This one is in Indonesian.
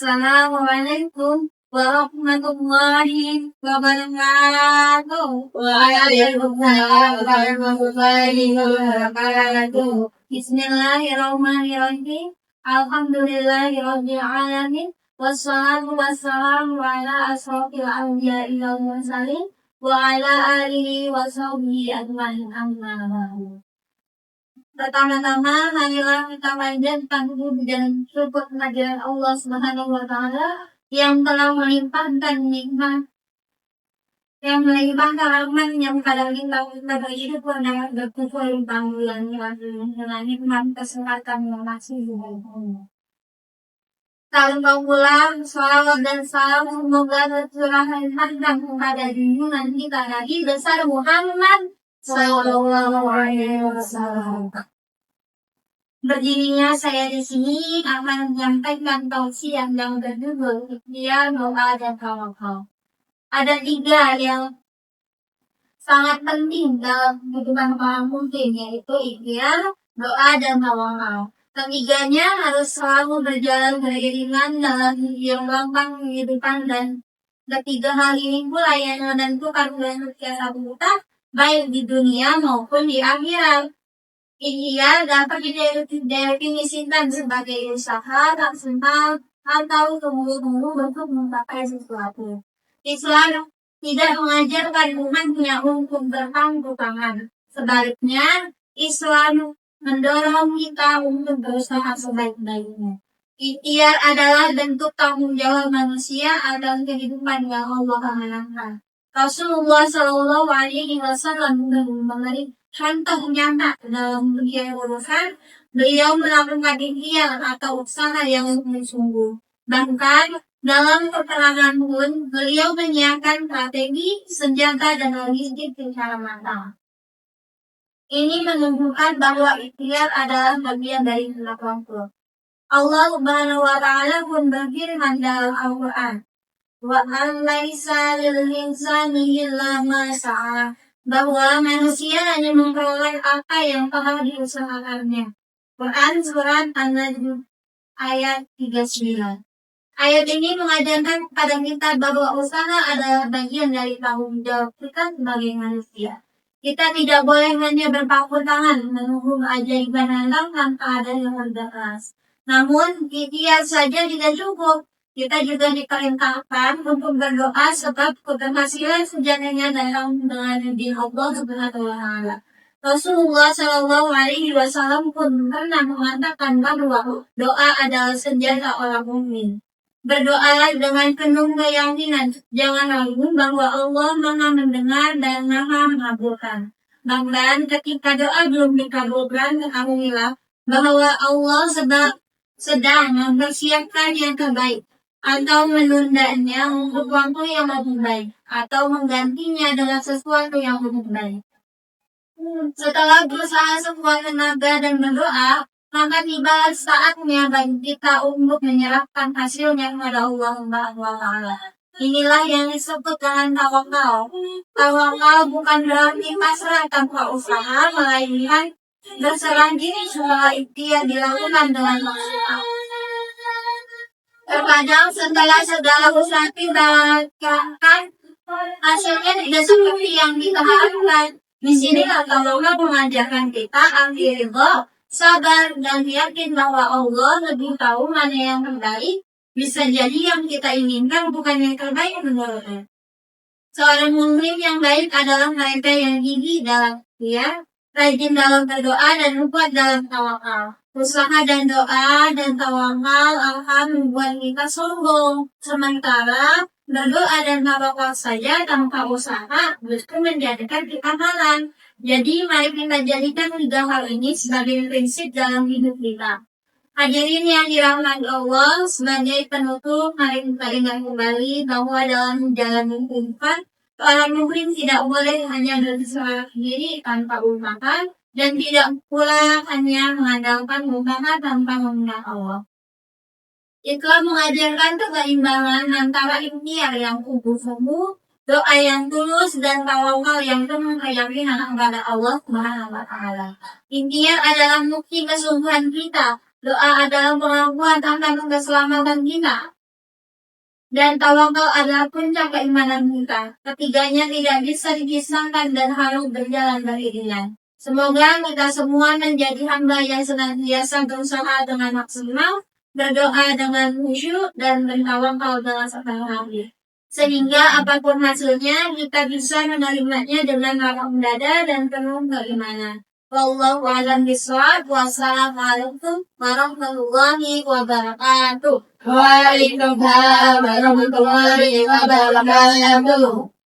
Assalamualaikum warahmatullahi wabarakatuh. Waalaikumsalam warahmatullahi wabarakatuh. Bismillahirrahmanirrahim. Alhamdulillahirabbil alamin. Wassalatu wassalamu ala asrofil anbiya'i wal mursalin wa ala alihi wa sahbihi ajmain, amma ba'du. Pertama-tama, marilah kita panjatkan puji dan syukur kehadirat Allah Subhanahu wa Ta'ala yang telah melimpahkan nikmat, yang melimpahkan rahmat-Nya kepada kita berhidup dan berkumpul di panggilan dengan nikmat kesempatan yang masih diberikan. Salam pula, salawat dan salam semoga tercurahkan kepada junjungan kita Nabi besar Muhammad Sallallahu Alaihi Wasallam. Berdirinya saya di sini akan menyampaikan tausiah yang berjudul ikhtiar, doa, dan tawakal. Ada 3 yang sangat penting dalam kehidupan orang muslim, yaitu ikhtiar, doa, dan tawakal. Ketiganya harus selalu berjalan beriringan dalam yang gampang kehidupan, dan ketiga hal ini pula yang menentukan kesuksesan kita baik di dunia maupun di akhirat. Ikhtiar dapat didefinisikan sebagai usaha tak sempat atau tunggu-tunggu untuk mencapai sesuatu. Islam tidak mengajarkan umatnya untuk berpangku tangan. Sebaliknya, Islam mendorong kita untuk berusaha sebaik-baiknya. Ikhtiar adalah bentuk tanggung jawab manusia atas kehidupan yang Allah amanahkan. Rasulullah Shallallahu Alaihi Wasallam memberi contoh nyata dalam dunia urusan. Beliau melakukan ikhtiar atau usaha yang sungguh. Bahkan dalam peperangan pun beliau menyiapkan strategi, senjata, dan logistik secara matang. Ini menunjukkan bahwa ikhtiar adalah bagian dari tawakkul. Allah Subhanahu wa Ta'ala pun berfirman dalam Al-Quran, wa laisa lil insani illa ma sa'a, bahwa manusia hanya memperoleh apa yang telah diusahakannya. Quran surat An-Najm ayat 39. Ayat ini mengajarkan kepada kita bahwa usaha adalah bagian dari tanggung jawab kita sebagai manusia. Kita tidak boleh hanya berpangku tangan menunggu keajaiban datang tanpa ada yang kerja keras. Namun, ikhtiar saja tidak cukup. Kita juga diperintahkan untuk berdoa sebab keberhasilan sejatinya datang dengan izin Allah Subhanahu wa Ta'ala. Rasulullah Shallallahu Alaihi Wasallam pun pernah mengatakan bahwa doa adalah senjata orang mukmin. Berdoalah dengan penuh keyakinan, jangan ragu bahwa Allah Maha mendengar dan Maha mengabulkan. Bahkan ketika doa belum dikabulkan, ketahuilah bahwa Allah sedang mempersiapkan yang terbaik, atau menundanya untuk waktu yang lebih baik, atau menggantinya dengan sesuatu yang lebih baik. Setelah berusaha sekuat tenaga dan berdoa, maka tiba saatnya bagi kita untuk menyerahkan hasilnya kepada Allah Subhanahu wa Ta'ala. Inilah yang disebut dengan tawakal. Tawakal bukan berarti pasrah tanpa usaha, melainkan berserah diri setelah ikhtiar dilakukan dengan maksimal. Terkadang setelah segala usaha dilakukan, hasilnya tidak seperti yang kita harapkan. Di sini tawakal mengajarkan kita agar ridha, sabar, dan yakin bahwa Allah lebih tahu mana yang terbaik. Bisa jadi yang kita inginkan bukan yang terbaik menurutnya. Seorang mukmin yang baik adalah mereka yang gigih dalam ikhtiar, rajin dalam berdoa, dan kuat dalam tawakal. Usaha dan doa dan tawakal akan membuat kita sombong. Sementara berdoa dan tawakal saja tanpa usaha justru menjadikan kita malas. Jadi mari kita jadikan 3 hal ini sebagai prinsip dalam hidup kita. Hadirin yang dirahmati Allah, sebagai penutup mari kita ingat kembali bahwa dalam menjalani kehidupan, seorang mukmin tidak boleh hanya berserah diri tanpa usaha, dan tidak pula hanya mengandalkan usaha tanpa mengenal Allah. Islam mengajarkan keseimbangan antara ikhtiar yang sungguh-sungguh, doa yang tulus, dan tawakal yang penuh keyakinan kepada Allah Subhanahu wa Ta'ala. Ikhtiar adalah bukti kesungguhan kita. Doa adalah pengakuan tentang keselamatan kita. Dan tawakal adalah puncak keimanan kita. Ketiganya tidak bisa dipisahkan dan harus berjalan beriringan. Semoga kita semua menjadi hamba yang senantiasa berusaha dengan maksimal, berdoa dengan khusyuk, dan bertawakal dengan sepenuh hati. Sehingga apapun hasilnya, kita bisa menerimanya dengan lapang dada dan penuh keimanan. Wallahu a'lam bishawab. Wassalamualaikum warahmatullahi wabarakatuh. Waalaikumsalam warahmatullahi wabarakatuh.